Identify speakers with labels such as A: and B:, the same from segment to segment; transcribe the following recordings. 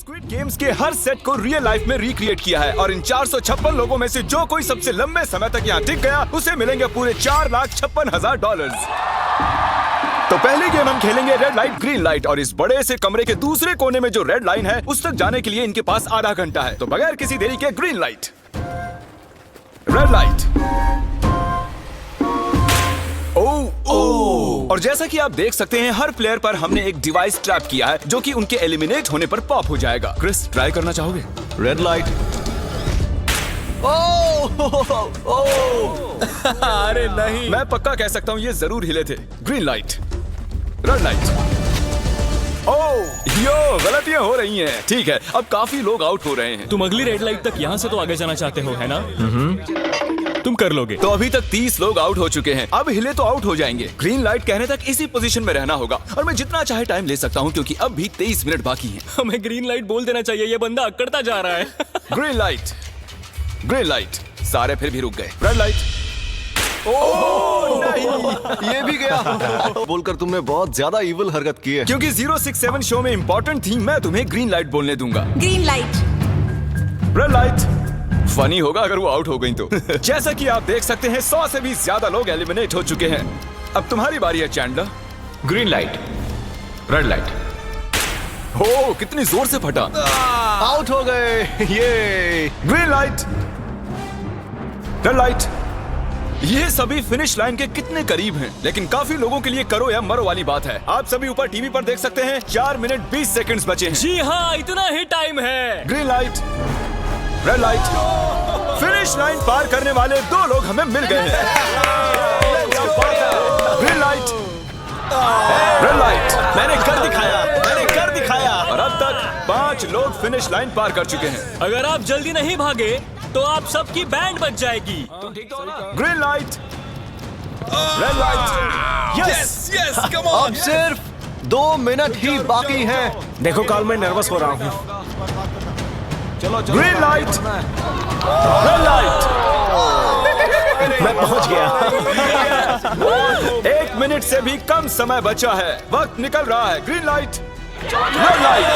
A: Squid games के हर set को real life में रिक्रिएट किया है और इन 456 लोगों में से जो कोई सबसे लंबे समय तक यहाँ टिक गया उसे मिलेंगे पूरे $4,56,000। तो पहली गेम हम खेलेंगे रेड लाइट ग्रीन लाइट और इस बड़े से कमरे के दूसरे कोने में जो रेड लाइन है उस तक जाने के लिए इनके पास आधा घंटा है। तो बगैर किसी देरी के ग्रीन लाइट, रेड लाइट। और जैसा कि आप देख सकते हैं हर प्लेयर पर हमने एक डिवाइस ट्रैप किया है जो कि उनके एलिमिनेट होने पर पॉप हो जाएगा। क्रिस, ट्राई करना चाहोगे?
B: Red light.
C: अरे नहीं,
A: मैं पक्का कह सकता हूँ ये जरूर हिले थे। Green light, red light. Yo, गलतियां हो रही हैं। ठीक है, अब काफी लोग आउट हो रहे हैं।
C: तुम अगली रेड लाइट तक यहाँ से तो आगे जाना चाहते हो, है ना? तुम कर लोगे।
A: तो अभी तक 30 लोग आउट हो चुके हैं। अब हिले तो आउट हो जाएंगे। ग्रीन लाइट कहने तक इसी पोजीशन में रहना होगा और मैं जितना चाहे टाइम ले सकता हूँ क्योंकि अब भी 23 मिनट बाकी हैं।
C: हमें ग्रीन लाइट बोल देना चाहिए, ये बंदा अकड़ता जा रहा है।
A: Green light, green light. सारे फिर भी रुक गए। Red light.
B: नहीं, ये भी गया। बोलकर तुमने बहुत ज्यादा इविल हरकत की है।
A: क्योंकि 067 शो में इंपॉर्टेंट थी, मैं तुम्हें ग्रीन लाइट बोलने दूंगा।
D: Green light,
A: red light. Funny होगा अगर वो आउट हो गई तो। जैसा कि आप देख सकते हैं 100 से भी ज्यादा लोग एलिमिनेट हो चुके हैं। अब तुम्हारी बारी है Chandler.
E: Green light, red light.
A: हो, कितनी जोर से फटा।
B: आउट हो गए। ये
A: ग्रीन लाइट, रेड लाइट। ये सभी फिनिश लाइन के कितने करीब हैं, लेकिन काफी लोगों के लिए करो या मरो वाली बात है। आप सभी ऊपर टीवी पर देख सकते हैं 4 मिनट 20 सेकंड्स बचे हैं।
C: जी हाँ, इतना ही टाइम है।
A: Green light, red light. Finish line पार करने वाले 2 लोग हमें मिल गए हैं। Green light, red light. मैंने कर दिखाया, मैंने कर दिखाया। और अब तक 5 लोग फिनिश लाइन पार कर चुके हैं।
C: अगर आप जल्दी नहीं भागे तो आप सबकी बैंड बच जाएगी।
A: Green light, red light. Yes yes, come on.
B: अब सिर्फ 2 मिनट ही बाकी हैं।
F: देखो कल मैं नर्वस हो रहा हूँ।
A: Green light, red light.
F: मैं पहुंच गया।
A: 1 मिनट से भी कम समय बचा है। वक्त निकल रहा है। Green light, red light.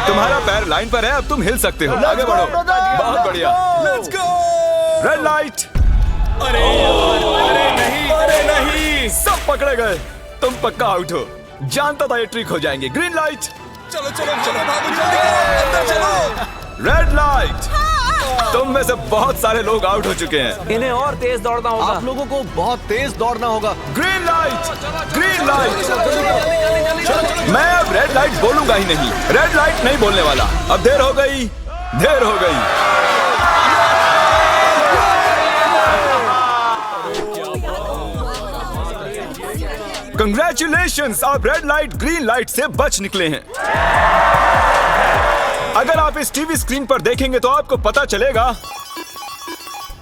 A: तुम्हारा पैर लाइन पर है, अब तुम हिल सकते हो। आगे बढ़ो। बहुत बढ़िया। Let's go. Red light.
C: अरे नहीं, अरे नहीं।
A: सब पकड़े गए। तुम पक्का आउट हो। जानता था ये ट्रिक हो जाएंगे। Green light.
C: चलो चलो चलो, भागो जल्दी, अंदर चलो।
A: Red light. तुम में से बहुत सारे लोग आउट हो चुके हैं।
F: इन्हें और तेज दौड़ना होगा।
B: आप लोगों को बहुत तेज दौड़ना होगा।
A: Green light, green light. मैं अब रेड लाइट बोलूंगा ही नहीं। रेड लाइट नहीं बोलने वाला। अब देर हो गई, देर हो गई। कंग्रेचुलेशंस, आप रेड लाइट ग्रीन लाइट से बच निकले हैं। अगर आप इस टीवी स्क्रीन पर देखेंगे तो आपको पता चलेगा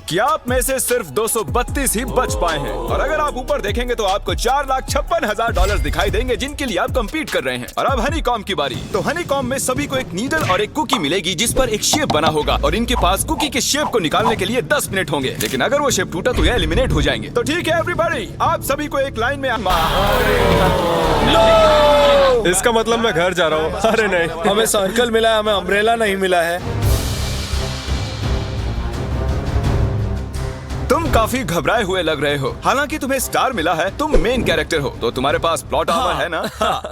A: कि आप में से सिर्फ 232 ही बच पाए हैं। और अगर आप ऊपर देखेंगे तो आपको $4,56,000 दिखाई देंगे जिनके लिए आप कंपीट कर रहे हैं। और अब हनीकॉम की बारी। तो हनीकॉम में सभी को एक नीडल और एक कुकी मिलेगी जिस पर एक शेप बना होगा और इनके पास कुकी के शेप को निकालने के लिए 10 मिनट होंगे। लेकिन अगर वो शेप टूटा तो ये एलिमिनेट हो जाएंगे। तो ठीक है एवरीबॉडी, आप सभी को एक लाइन में
G: इसका मतलब मैं घर जा रहा हूँ। अरे नहीं, हमें सर्कल मिला है, हमें अम्ब्रेला नहीं मिला है।
A: तुम काफी घबराए हुए लग रहे हो। हालांकि तुम्हें स्टार मिला है, तुम मेन कैरेक्टर हो, तो तुम्हारे पास प्लॉट आर्मर है ना?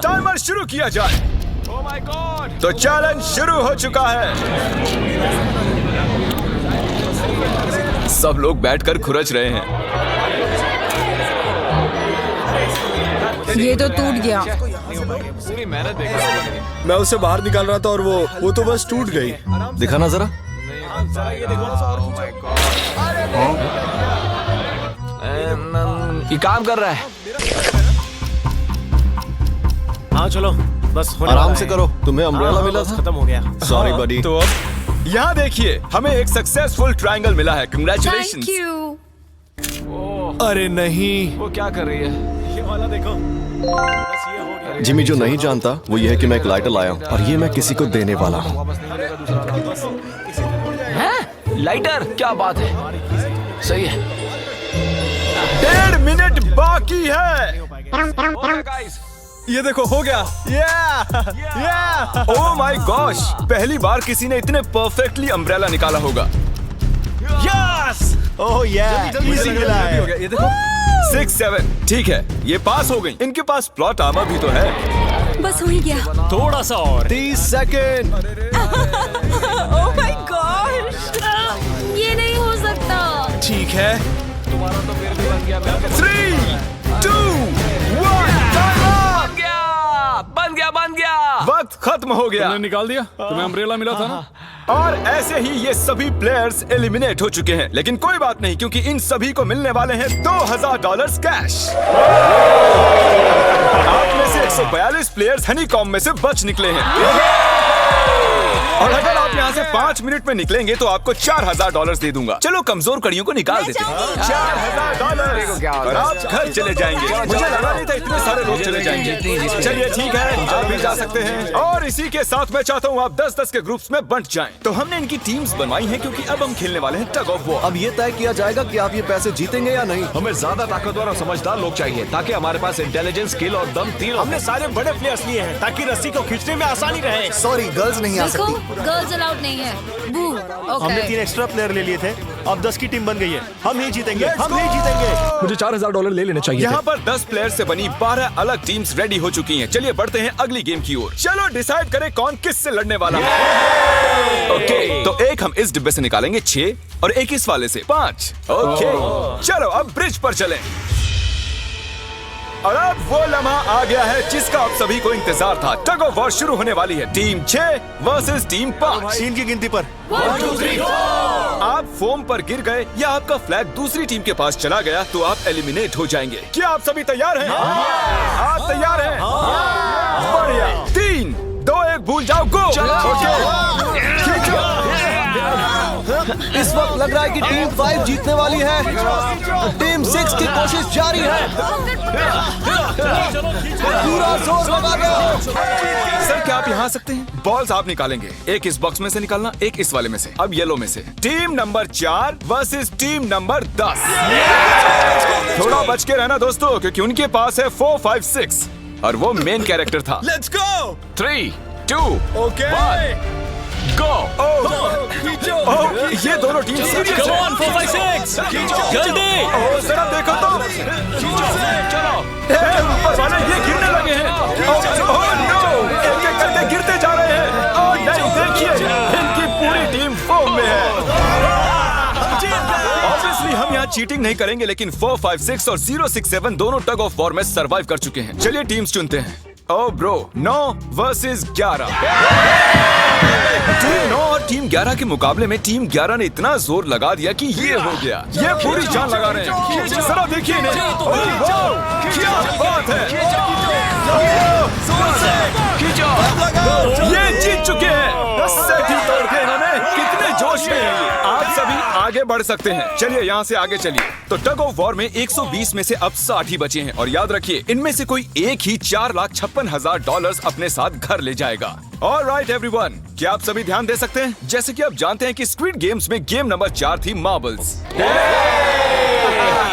A: टाइमर शुरू किया जाए। Oh my God! तो चैलेंज शुरू हो चुका है। सब लोग बैठकर खुरच रहे हैं।
D: ये तो टूट गया।
G: मैं उसे बाहर निकाल रहा था और वो तो बस टूट गई।
B: दिखाना जरा।
E: ये काम कर रहा है।
F: हाँ चलो, बस होने
B: आराम
F: वाला
B: से
F: है।
B: करो। तुम्हें अम्ब्रेला मिला
F: बस
B: था?
F: खत्म हो गया।
B: सॉरी बडी।
A: तो अब यहाँ देखिए, हमें एक सक्सेसफुल ट्रायंगल मिला है।
D: Thank
A: congratulations.
D: यू।
G: अरे नहीं,
E: वो क्या कर रही है?
F: ये वाला देखो। बस ये हो गया।
B: जिमी जो नहीं जानता वो ये है कि मैं एक लाइटर लाया हूँ और ये मैं किसी को देने वाला हूँ।
E: लाइटर, क्या बात है। सही है।
A: 1.5 मिनट बाकी है।
G: ये देखो हो गया।
A: ओह माय गॉश, पहली बार किसी ने इतने परफेक्टली अम्ब्रेला निकाला होगा।
F: यस ओह इजी मिला है।
G: हो गया, ये देखो।
A: 6, 7 ठीक है, ये पास हो गई। इनके पास प्लॉट आर्मर भी तो है।
D: बस हो ही गया।
C: थोड़ा सा और।
G: 30 सेकंड।
D: ओह माय गॉश, ये नहीं हो सकता।
G: ठीक है।
A: 3, 2, 1
E: बन गया।
A: वक्त खत्म हो गया।
C: निकाल दिया। तुम्हें अम्ब्रेला मिला था ना?
A: और ऐसे ही ये सभी प्लेयर्स एलिमिनेट हो चुके हैं, लेकिन कोई बात नहीं क्योंकि इन सभी को मिलने वाले हैं $2000 कैश। आप में से 142 प्लेयर्स हनीकॉम्ब में से बच निकले हैं। और अगर आप यहाँ से 5 मिनट में निकलेंगे तो आपको $4000 दे दूंगा। चलो कमजोर कड़ियों को निकाल देते हैं। $4000 और आप घर चले जाएंगे। मुझे लगा नहीं था इतने सारे लोग चले जाएंगे। चलिए ठीक है, आप भी जा सकते हैं। और इसी के साथ मैं चाहता हूँ आप 10-10 के ग्रुप्स में बंट जाएं। तो हमने इनकी टीम्स बनवाई हैं क्योंकि अब हम खेलने वाले हैं टग ऑफ वॉर।
B: अब ये तय किया जाएगा कि आप ये पैसे जीतेंगे या नहीं।
H: हमें ज्यादा ताकतवर और समझदार लोग चाहिए ताकि हमारे पास इंटेलिजेंस, स्किल और दम तीनों।
F: हमने सारे बड़े प्लेयर्स लिए हैं ताकि रस्सी को खींचने में आसानी रहे।
B: सॉरी, गर्ल्स नहीं आ
D: देखो,
B: सकती।
D: गर्ल्स अलाउड नहीं है। बू।
F: हमने 3 एक्स्ट्रा प्लेयर ले लिए थे। अब 10 की टीम बन गई है। हम नहीं जीतेंगे, हम नहीं जीतेंगे।
G: मुझे $4000 ले लेने चाहिए।
A: यहाँ पर 10 प्लेयर से बनी 12 अलग टीम्स रेडी हो चुकी हैं। चलिए बढ़ते हैं अगली गेम की ओर। चलो डिसाइड करें कौन किस से लड़ने वाला है। ओके, तो एक हम इस डिब्बे से निकालेंगे 6 और एक इस वाले से 5। ओके, चलो अब ब्रिज पर चलें। और अब वो लम्हा आ गया है जिसका आप सभी को इंतजार था। टग ऑफ वॉर शुरू होने वाली है। Team 6 versus team 5।
F: 3 की गिनती पर।
D: 1, 2, 3, 4।
A: आप फोम पर गिर गए या आपका फ्लैग दूसरी टीम के पास चला गया तो आप एलिमिनेट हो जाएंगे। क्या आप सभी तैयार हैं? आप तैयार हैं? बढ़िया। 3, 2, 1 भूल जाओ, गो।
B: इस वक्त लग रहा है कि टीम 5 जीतने वाली है। टीम 6 की कोशिश जारी है। पूरा जोर लगा दो।
A: सर क्या आप यहाँ आ सकते हैं? बॉल्स आप निकालेंगे, एक इस बॉक्स में से निकालना, एक इस वाले में से। अब येलो में से। Team number 4 versus team number 10। थोड़ा बच के रहना दोस्तों, क्योंकि उनके पास है 4, 5, 6 और वो मेन कैरेक्टर था।
G: Let's go.
A: 3, 2,
G: ओके।
A: 1 गो। ये दोनों टीम
C: Come on, 4, 5, 6 जल्दी।
A: जरा देखो तो। चलो ऊपर वाले ये गिरने लगे हैं। एक एक करके गिरते जा रहे हैं। और नहीं, देखिए इनकी पूरी टीम फॉर्म में है। ऑब्वियसली हम यहाँ चीटिंग नहीं करेंगे, लेकिन 4, 5, 6 और 0, 6, 7 दोनों टग ऑफ वॉर में सरवाइव कर चुके हैं। चलिए टीम्स चुनते हैं। ओ ब्रो, 9 वर्सेस 11। टीम 9 और टीम 11 के मुकाबले में टीम 11 ने इतना जोर लगा दिया कि ये हो गया। ये पूरी जान लगा रहे हैं। जरा देखिए इन्हें। क्या बात है। ये जीत चुके हैं। सेट ही तोड़ के इन्होंने। कितने जोश में हैं ये। आप सभी आगे बढ़ सकते हैं। चलिए यहाँ से आगे चलिए। तो टग ऑफ वॉर में 120 में से अब 60 ही बचे हैं और याद रखिए इनमें से कोई एक ही $4,56,000 अपने साथ घर ले जाएगा। ऑलराइट एवरीवन, क्या आप सभी ध्यान दे सकते हैं? जैसे कि आप जानते हैं कि स्क्विड गेम्स में गेम नंबर 4 थी मार्बल्स।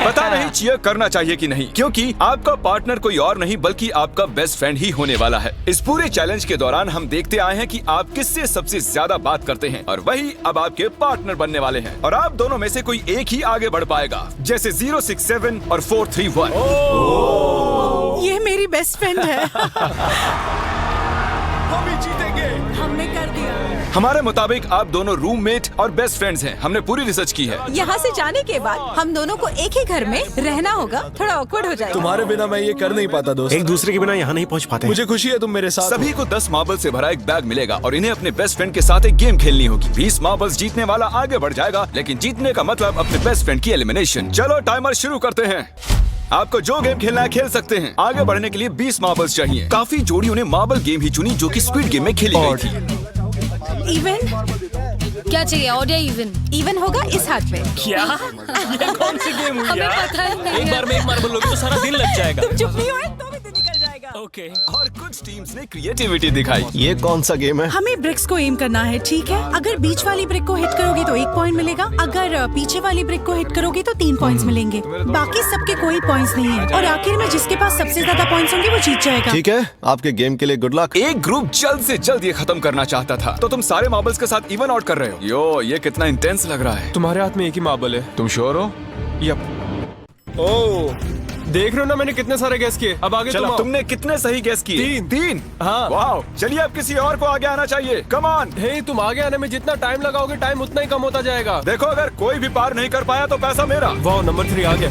A: पता नहीं चीयर करना चाहिए कि नहीं, क्योंकि आपका पार्टनर कोई और नहीं बल्कि आपका बेस्ट फ्रेंड ही होने वाला है। इस पूरे चैलेंज के दौरान हम देखते आए हैं कि आप किससे सबसे ज्यादा बात करते हैं और वही अब आपके पार्टनर बनने वाले हैं। और आप दोनों में से कोई एक ही आगे बढ़ पाएगा, जैसे 0, 6, 7 और 4, 3, 1।
D: ये मेरी बेस्ट फ्रेंड है।
G: हम ही जीतेंगे।
D: हमने कर दिया।
A: हमारे मुताबिक आप दोनों रूममेट और बेस्ट फ्रेंड्स हैं। हमने पूरी रिसर्च की है।
D: यहाँ से जाने के बाद हम दोनों को एक ही घर में रहना होगा। थोड़ा ऑकवर्ड हो जाएगा।
G: तुम्हारे बिना मैं ये कर नहीं पाता दोस्त।
F: एक दूसरे के बिना यहाँ नहीं पहुँच पाते।
G: मुझे खुशी है तुम मेरे साथ।
A: सभी को 10 मार्बल से भरा एक बैग मिलेगा और इन्हें अपने बेस्ट फ्रेंड के साथ एक गेम खेलनी होगी। 20 मार्बल्स जीतने वाला आगे बढ़ जाएगा, लेकिन जीतने का मतलब अपने बेस्ट फ्रेंड की एलिमिनेशन। चलो टाइमर शुरू करते हैं। आपको जो गेम खेलना है खेल सकते हैं। आगे बढ़ने के लिए 20 मार्बल्स चाहिए। काफी जोड़ियों ने मार्बल गेम ही चुनी जो कि स्क्विड गेम में खेली गई थी।
D: इवन
I: क्या चाहिए? ऑड या इवन?
D: इवन होगा इस हाथ में।
C: क्या? ये कौन सी गेम हुई
I: हमें
C: यार?
I: पता ही नहीं
C: एक
I: है।
C: बार में एक मार्बल लोगे तो सारा दिन लग जाएगा।
D: चुप नहीं हो तो भी दिन निकल जाएगा।
C: ओके
A: और कुछ टीम्स ने क्रिएटिविटी दिखाई।
B: ये कौन सा गेम है?
J: हमें ब्रिक्स को एम करना है, ठीक है? अगर बीच वाली ब्रिक को हिट करोगे तो 1 पॉइंट मिलेगा, अगर पीछे वाली ब्रिक को हिट करोगे तो 3 पॉइंट्स मिलेंगे। बाकी सबके कोई पॉइंट्स नहीं है और आखिर में जिसके पास सबसे ज्यादा पॉइंट्स होंगे वो जीत जाएगा।
B: ठीक है, आपके गेम के लिए गुड लक।
A: एक ग्रुप जल्द से जल्द ये खत्म करना चाहता था, तो तुम सारे मार्बल्स के साथ इवन आउट कर रहे हो। यो, ये कितना इंटेंस लग रहा है।
G: तुम्हारे हाथ में एक ही मार्बल है।
A: तुम श्योर हो?
G: यप। ओह, देख रहे हो ना मैंने कितने सारे गैस किए। अब आगे
A: चलो, तुमने कितने सही गेस किए? 3।
G: हाँ।
A: वाओ, चलिए अब किसी और को आगे आना चाहिए। Come on.
G: हे, तुम आगे आने में जितना टाइम लगाओगे टाइम उतना ही कम होता जाएगा।
A: देखो, अगर कोई भी पार नहीं कर पाया तो पैसा मेरा।
G: वाह, नंबर 3 आ गया।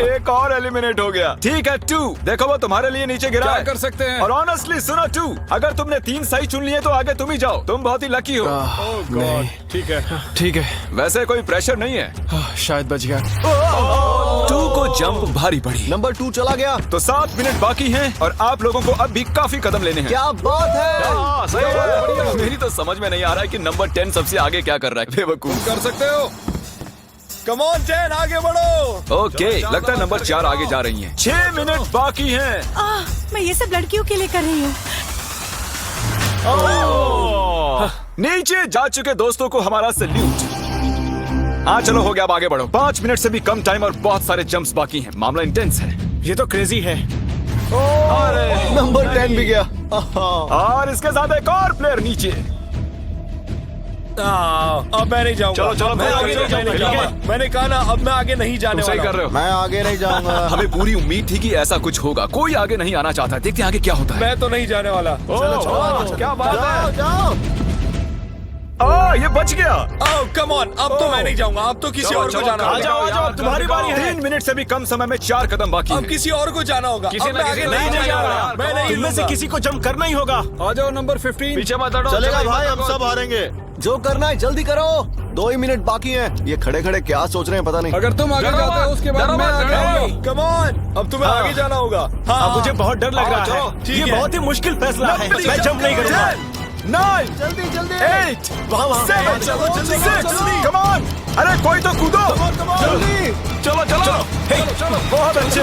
A: एक और एलिमिनेट हो गया। ठीक है 2, देखो वो तुम्हारे लिए नीचे गिरा
H: क्या
A: है।
H: कर सकते हैं?
A: और ऑनेस्टली सुनो 2, अगर तुमने 3 सही चुन लिए तो आगे तुम ही जाओ, तुम बहुत ही लकी हो।
G: ठीक है, ठीक है।
A: वैसे कोई प्रेशर नहीं है।
G: शायद बच गया।
A: 2 को जंप भारी पड़ी।
B: नंबर 2 चला गया।
A: तो 7 मिनट बाकी हैं और आप लोगों को अब भी काफी कदम लेने हैं।
B: क्या बात है?
A: हाँ, सही है। मेरी तो समझ में नहीं आ रहा है कि नंबर 10 सबसे आगे क्या कर रहा है। बेवकूफ।
H: कर सकते हो।
G: कम ऑन 10, आगे बढ़ो।
A: ओके, लगता है नंबर 4 आगे जा रही हैं। 6 मिनट बाकी हैं।
J: मैं ये सब लड़कियों के लिए कर रही हूँ।
A: नीचे जा चुके दोस्तों को हमारा सैल्यूट। हाँ चलो, हो गया, अब आगे बढ़ो। 5 मिनट से भी कम टाइम और बहुत सारे जंप्स बाकी हैं। मामला इंटेंस है।
G: ये तो क्रेजी है।
B: नंबर 10 भी गया।
A: और इसके साथ एक और प्लेयर नीचे।
G: अब मैं नहीं जाऊंगा।
A: चलो,
G: मैं आगे नहीं जाऊंगा। मैंने कहा ना, अब मैं आगे नहीं जाने
A: सही
G: वाला
A: कर रहे हो।
B: मैं आगे नहीं जाऊंगा।
A: हमें पूरी उम्मीद थी कि ऐसा कुछ होगा। कोई आगे नहीं आना चाहता। देखते हैं आगे क्या होता है।
G: मैं तो नहीं जाने वाला।
A: क्या बात है।
B: जाओ।
A: ये बच गया।
G: कम ऑन, अब तो मैं नहीं जाऊंगा। अब तो किसी और को जाना होगा।
A: आ जाओ, तुम्हारी बारी है। 3 मिनट से भी कम समय में 4 कदम बाकी
G: अब
A: हैं।
G: किसी और को जाना होगा।
H: किसी
G: अब
H: ना
G: मैं
H: किसी
G: आगे
H: को
G: नहीं
H: जाना
G: जाने वाला।
H: होगा।
G: मैं नहीं
F: इनमें से
G: लूंगा।
F: किसी को जंप करना ही होगा।
H: आ जाओ नंबर 15।
G: पीछे मत हटो।
B: चलेगा भाई, हम सब हारेंगे। जो करना है जल्दी करो। 2 ही मिनट बाकी हैं। ये खड़े खड़े क्या सोच रहे हैं पता नहीं।
H: अगर तुम आगे जाते हो उसके बाद मैं आगे आऊंगा।
G: कम ऑन, अब तुम्हें आगे जाना होगा।
F: अब मुझे बहुत डर लग रहा
A: चलो,
F: है।
G: ठीक
F: ये
G: है।
F: बहुत ही मुश्किल फैसला है। मैं जंप नहीं करूंगा।
A: 9,
B: जल्दी जल्दी।
A: 8,
B: वहाँ
A: 7,
B: जल्दी
A: 6, कम ऑन। अरे कोई तो कूदो।
B: जल्दी।
A: चलो, बहुत अच्छे।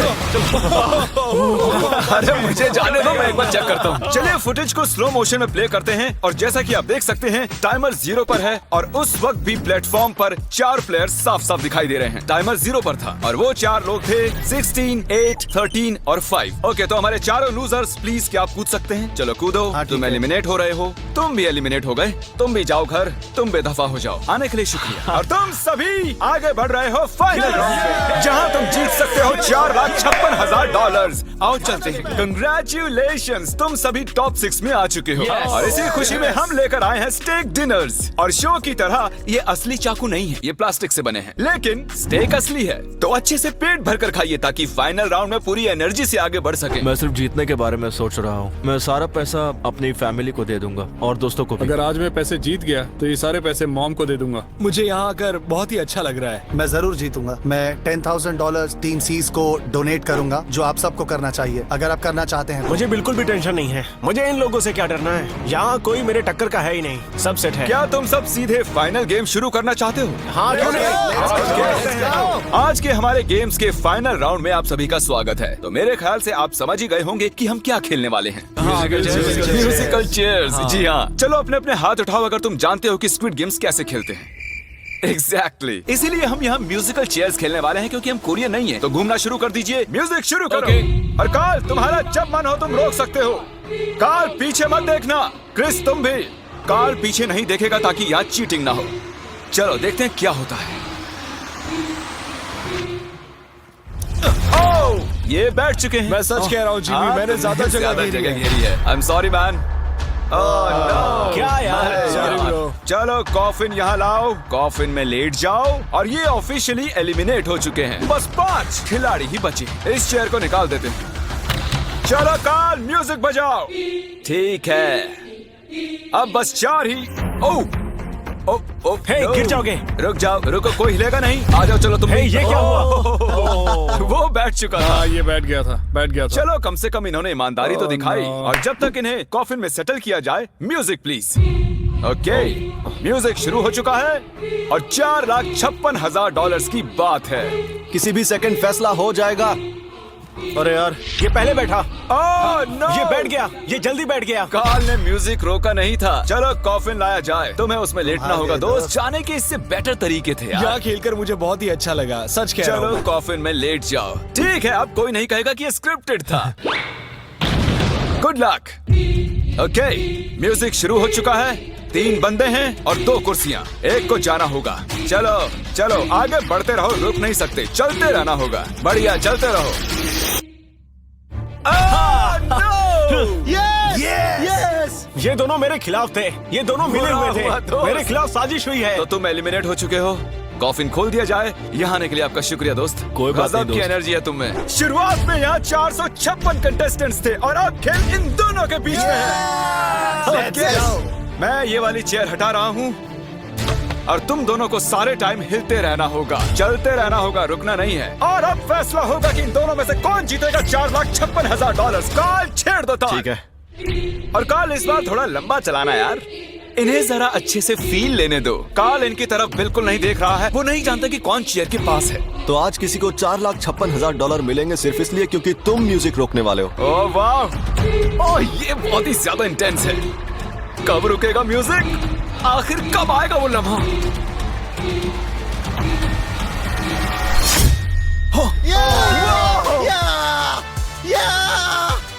A: अरे मुझे जाने दो, मैं एक बार चेक करता हूँ। चलिए फुटेज को स्लो मोशन में प्ले करते हैं और जैसा कि आप देख सकते हैं टाइमर 0 पर है और उस वक्त भी प्लेटफॉर्म पर 4 प्लेयर्स साफ साफ दिखाई दे रहे हैं। टाइमर 0 पर था और वो 4 लोग थे 16, 8, 13 और 5। ओके, तो हमारे चारों लूजर्स प्लीज क्या आप कूद सकते हैं? चलो कूदो। तुम एलिमिनेट हो रहे हो, तुम भी एलिमिनेट हो गए। तुम भी जाओ घर, तुम बेदफा हो जाओ। आने के लिए शुक्रिया। और तुम सभी आगे बढ़ रहे हो फाइनल राउंड में, जहां तुम जीत सकते हो $4,56,000। आओ चलते हैं। कंग्रेचुलेशंस, तुम सभी टॉप 6 में आ चुके हो। और इसी खुशी में हम लेकर आए हैं स्टेक डिनर्स। और शो की तरह ये असली चाकू नहीं है, ये प्लास्टिक से बने हैं, लेकिन स्टेक असली है। तो अच्छे से पेट भरकर खाइए ताकि फाइनल राउंड में पूरी एनर्जी से आगे बढ़ सके।
F: मैं सिर्फ जीतने के बारे में सोच रहा हूँ। मैं सारा पैसा अपनी फैमिली को दे दूंगा और दोस्तों को भी।
K: अगर आज मैं पैसे जीत गया तो ये सारे पैसे मॉम को दे दूंगा।
G: मुझे यहाँ आकर बहुत ही अच्छा लग रहा है।
L: मैं जरूर जीतूंगा। मैं $10,000 टीम सीज को डोनेट करूंगा, जो आप सबको करना चाहिए अगर आप करना चाहते हैं।
F: मुझे बिल्कुल भी टेंशन नहीं है। मुझे इन लोगों से क्या डरना है। यहाँ कोई मेरे टक्कर का है ही नहीं। सब सेट है।
A: क्या तुम सब सीधे फाइनल गेम शुरू करना चाहते हो?
F: हाँ, क्यों नहीं?
A: आज के हमारे गेम्स के फाइनल राउंड में आप सभी का स्वागत है। तो मेरे ख्याल से आप समझ ही गए होंगे कि हम क्या खेलने वाले हैं। Musical chairs. जी हाँ, चलो अपने अपने हाथ उठाओ अगर तुम जानते हो कि स्क्विड गेम्स कैसे खेलते हैं। Exactly. इसीलिए हम यहाँ म्यूजिकल चेयर्स खेलने वाले हैं क्योंकि हम कोरियन नहीं हैं। तो घूमना शुरू कर दीजिए, म्यूजिक शुरू करो। और कार्ल, तुम्हारा जब मन हो तुम रोक सकते हो। कार्ल पीछे मत देखना। क्रिस तुम भी। कार्ल पीछे नहीं देखेगा ताकि यहाँ चीटिंग ना हो। चलो देखते हैं क्या होता है। ओह, ये बैठ चुके हैं।
G: मैं सच कह रहा हूँ जिमी, मैंने ज्यादा जगह
A: घेरी है। I am sorry man.
F: क्या यार?
A: चलो कॉफिन यहाँ लाओ, कॉफिन में लेट जाओ और ये ऑफिशियली एलिमिनेट हो चुके हैं। बस 5 खिलाड़ी ही बचे। इस चेयर को निकाल देते हैं। चलो कार्ल, म्यूजिक बजाओ। ठीक है, अब बस 4 ही। ओह
F: हे, गिर जाओगे।
A: रुक जाओ, रुको, कोई हिलेगा नहीं। आ जाओ, चलो तुम।
F: हे, ये क्या हुआ?
A: वो बैठ चुका था।
K: हाँ, ये बैठ गया था।
A: चलो कम से कम इन्होंने ईमानदारी तो दिखाई। और जब तक इन्हें कॉफिन में सेटल किया जाए, म्यूजिक प्लीज। ओके, म्यूजिक शुरू हो चुका है और $4,56,000 की बात है।
B: किसी भी सेकंड फैसला हो जाएगा।
F: अरे यार, ये पहले बैठा।
A: Oh no!
F: ये बैठ गया, ये जल्दी बैठ गया।
A: कार्ल ने म्यूजिक रोका नहीं था। चलो कॉफिन लाया जाए। तुम्हें उसमें लेटना होगा दोस्त। जाने के इससे बेटर तरीके थे यार।
G: यहाँ खेलकर मुझे बहुत ही अच्छा लगा, सच कह रहा
A: चलो
G: हूँ।
A: कॉफिन में लेट जाओ। ठीक है, अब कोई नहीं कहेगा कि ये स्क्रिप्टेड था। Good luck. ओके, म्यूजिक शुरू हो चुका है। 3 बंदे हैं और 2 कुर्सियां। एक को जाना होगा। चलो चलो आगे बढ़ते रहो, रुक नहीं सकते, चलते रहना होगा। बढ़िया, चलते रहो।
F: यस! ये दोनों मेरे खिलाफ थे, ये दोनों मिले हुए
A: हुआ
F: थे।
A: दोस्त।
F: मेरे खिलाफ साजिश हुई है।
A: तो तुम एलिमिनेट हो चुके हो। कॉफिन खोल दिया जाए। यहाँ आने के लिए आपका शुक्रिया दोस्त।
G: कोई बात नहीं
A: गजब की
G: दोस्त।
A: एनर्जी है तुम में। शुरुआत में यहाँ 456 कंटेस्टेंट्स थे और अब खेल इन दोनों के बीच में है। Okay, मैं ये वाली चेयर हटा रहा हूँ और तुम दोनों को सारे टाइम हिलते रहना होगा, चलते रहना होगा, रुकना नहीं है। और अब फैसला होगा कि इन दोनों में से कौन जीतेगा $4,56,000। कार्ल छेड़ दो तार।
B: ठीक है।
A: और कार्ल इस बार थोड़ा लंबा चलाना यार। इन्हें जरा अच्छे से फील लेने दो। कार्ल इनकी तरफ बिल्कुल नहीं देख रहा है। वो नहीं जानता कि कौन चेयर के पास है।
B: तो आज किसी को $4,56,000 मिलेंगे सिर्फ इसलिए क्योंकि तुम म्यूजिक रोकने वाले हो।
A: ओह वाह! ओह ये बहुत ही ज्यादा इंटेंस है। कब रुकेगा म्यूजिक? आखिर कब आएगा वो लम्हा?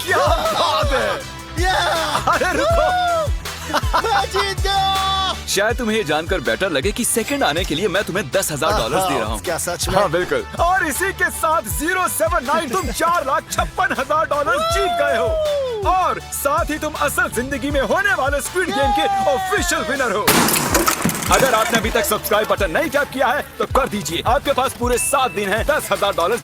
A: क्या बात है! अरे रुको! शायद तुम्हें ये जानकर बेटर लगे कि सेकंड आने के लिए मैं तुम्हें $10,000 दे रहा हूँ।
L: क्या सच में?
A: हाँ बिल्कुल। और इसी के साथ 079 तुम $4,56,000 जीत गए हो और साथ ही तुम असल जिंदगी में होने वाले स्क्विड गेम के ऑफिशियल विनर हो। अगर आपने अभी तक सब्सक्राइब बटन नहीं टैप किया है तो कर दीजिए। आपके पास पूरे 7 दिन हैं $10,000